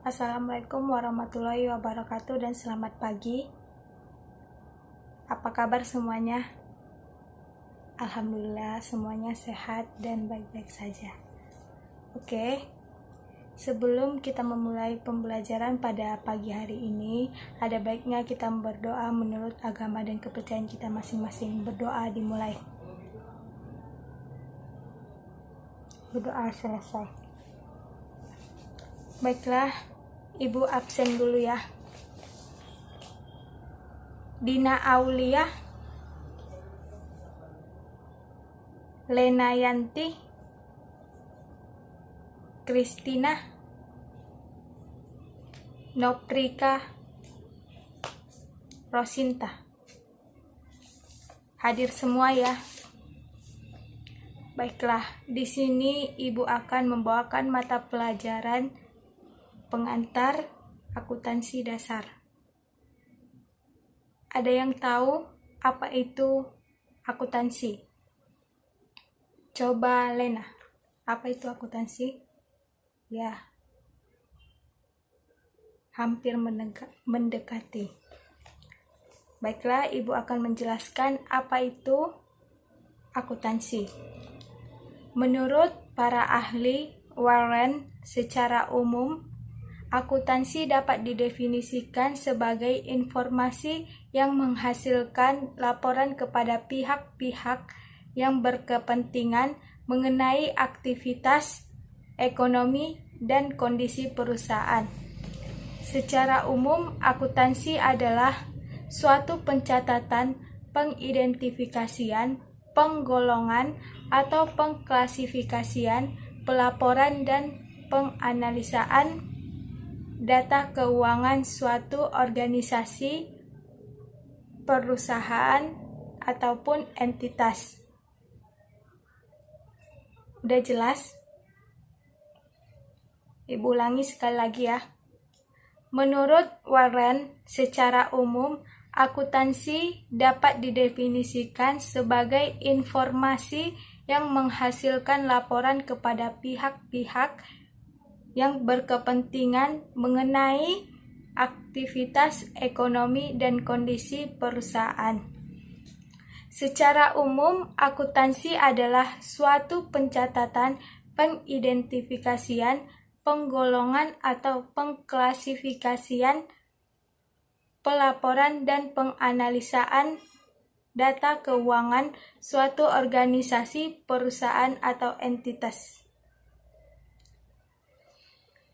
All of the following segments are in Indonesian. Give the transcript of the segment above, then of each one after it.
Assalamualaikum warahmatullahi wabarakatuh dan selamat pagi. Apa kabar semuanya? Alhamdulillah semuanya sehat dan baik-baik saja. Oke, sebelum kita memulai pembelajaran pada pagi hari ini, ada baiknya kita berdoa menurut agama dan kepercayaan kita masing-masing. Berdoa dimulai. Berdoa selesai. Baiklah, Ibu absen dulu ya. Dina Aulia, Lena Yanti, Kristina, Noprika, Rosinta. Hadir semua ya. Baiklah, di sini Ibu akan membawakan mata pelajaran pengantar akuntansi dasar. Ada yang tahu apa itu akuntansi? Coba Lena, apa itu akuntansi? Ya, hampir mendekati. Baiklah, Ibu akan menjelaskan apa itu akuntansi. Menurut para ahli Warren, secara umum akuntansi dapat didefinisikan sebagai informasi yang menghasilkan laporan kepada pihak-pihak yang berkepentingan mengenai aktivitas ekonomi dan kondisi perusahaan. Secara umum, akuntansi adalah suatu pencatatan, pengidentifikasian, penggolongan atau pengklasifikasian, pelaporan dan penganalisaan data keuangan suatu organisasi, perusahaan, ataupun entitas. Udah jelas? Ibu ulangi sekali lagi ya. Menurut Warren, secara umum, akuntansi dapat didefinisikan sebagai informasi yang menghasilkan laporan kepada pihak-pihak yang berkepentingan mengenai aktivitas ekonomi dan kondisi perusahaan. Secara umum, akuntansi adalah suatu pencatatan, pengidentifikasian, penggolongan atau pengklasifikasian, pelaporan dan penganalisaan data keuangan suatu organisasi, perusahaan atau entitas.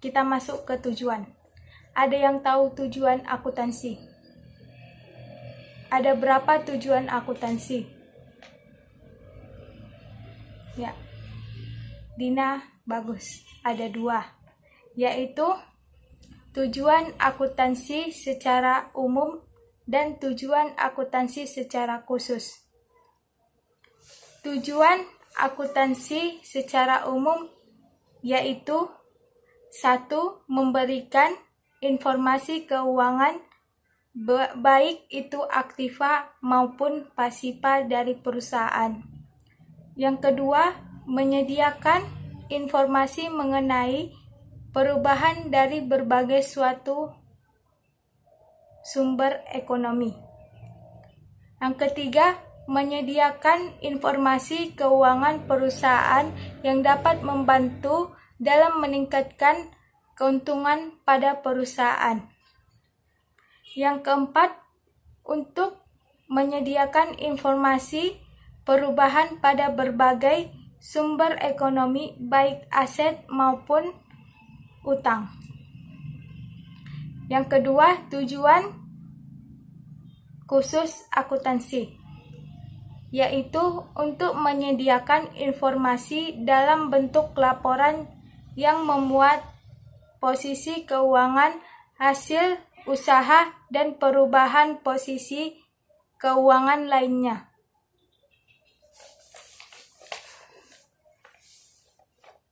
Kita masuk ke tujuan. Ada yang tahu tujuan akuntansi? Ada berapa tujuan akuntansi? Ya, Dina, bagus. Ada 2, yaitu tujuan akuntansi secara umum dan tujuan akuntansi secara khusus. Tujuan akuntansi secara umum yaitu 1. Memberikan informasi keuangan baik itu aktiva maupun pasifa dari perusahaan. Yang kedua, menyediakan informasi mengenai perubahan dari berbagai suatu sumber ekonomi. Yang ketiga, menyediakan informasi keuangan perusahaan yang dapat membantu dalam meningkatkan keuntungan pada perusahaan. Yang keempat, untuk menyediakan informasi perubahan pada berbagai sumber ekonomi baik aset maupun utang. Yang kedua, tujuan khusus akuntansi, yaitu untuk menyediakan informasi dalam bentuk laporan yang memuat posisi keuangan, hasil usaha, dan perubahan posisi keuangan lainnya.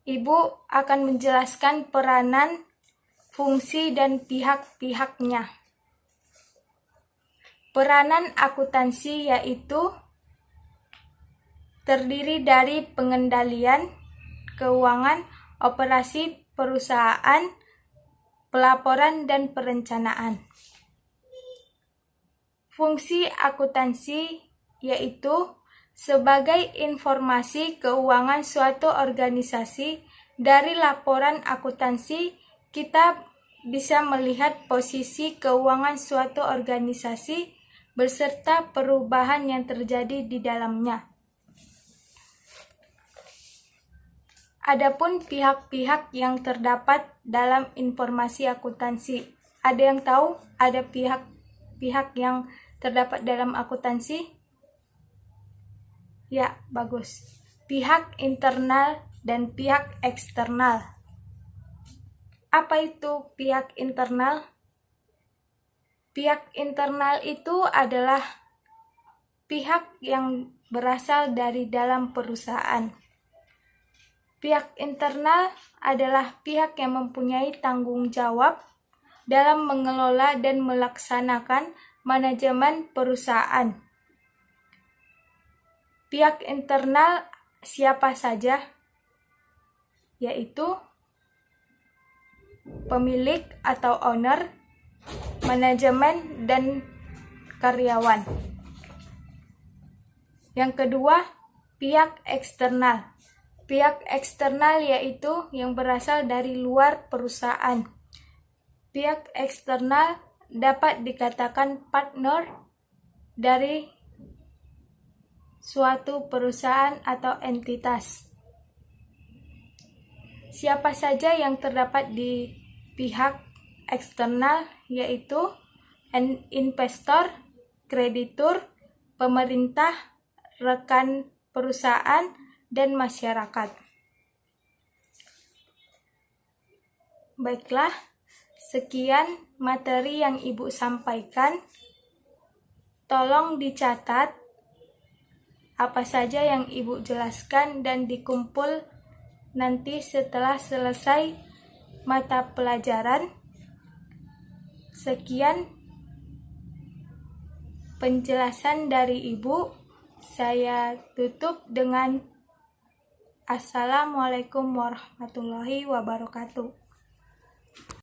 Ibu akan menjelaskan peranan, fungsi, dan pihak-pihaknya. Peranan akuntansi yaitu terdiri dari pengendalian keuangan, operasi perusahaan, pelaporan dan perencanaan. Fungsi akuntansi yaitu sebagai informasi keuangan suatu organisasi. Dari laporan akuntansi, kita bisa melihat posisi keuangan suatu organisasi beserta perubahan yang terjadi di dalamnya. Adapun pihak-pihak yang terdapat dalam informasi akuntansi, ada yang tahu ada pihak-pihak yang terdapat dalam akuntansi? Ya, bagus. Pihak internal dan pihak eksternal. Apa itu pihak internal? Pihak internal itu adalah pihak yang berasal dari dalam perusahaan. Pihak internal adalah pihak yang mempunyai tanggung jawab dalam mengelola dan melaksanakan manajemen perusahaan. Pihak internal siapa saja? Yaitu pemilik atau owner, manajemen, dan karyawan. Yang kedua, pihak eksternal. Pihak eksternal yaitu yang berasal dari luar perusahaan. Pihak eksternal dapat dikatakan partner dari suatu perusahaan atau entitas. Siapa saja yang terdapat di pihak eksternal yaitu investor, kreditur, pemerintah, rekan perusahaan, dan masyarakat. Baiklah, sekian materi yang Ibu sampaikan. Tolong dicatat apa saja yang Ibu jelaskan dan dikumpul nanti setelah selesai mata pelajaran. Sekian penjelasan dari Ibu. Saya tutup dengan Assalamualaikum warahmatullahi wabarakatuh.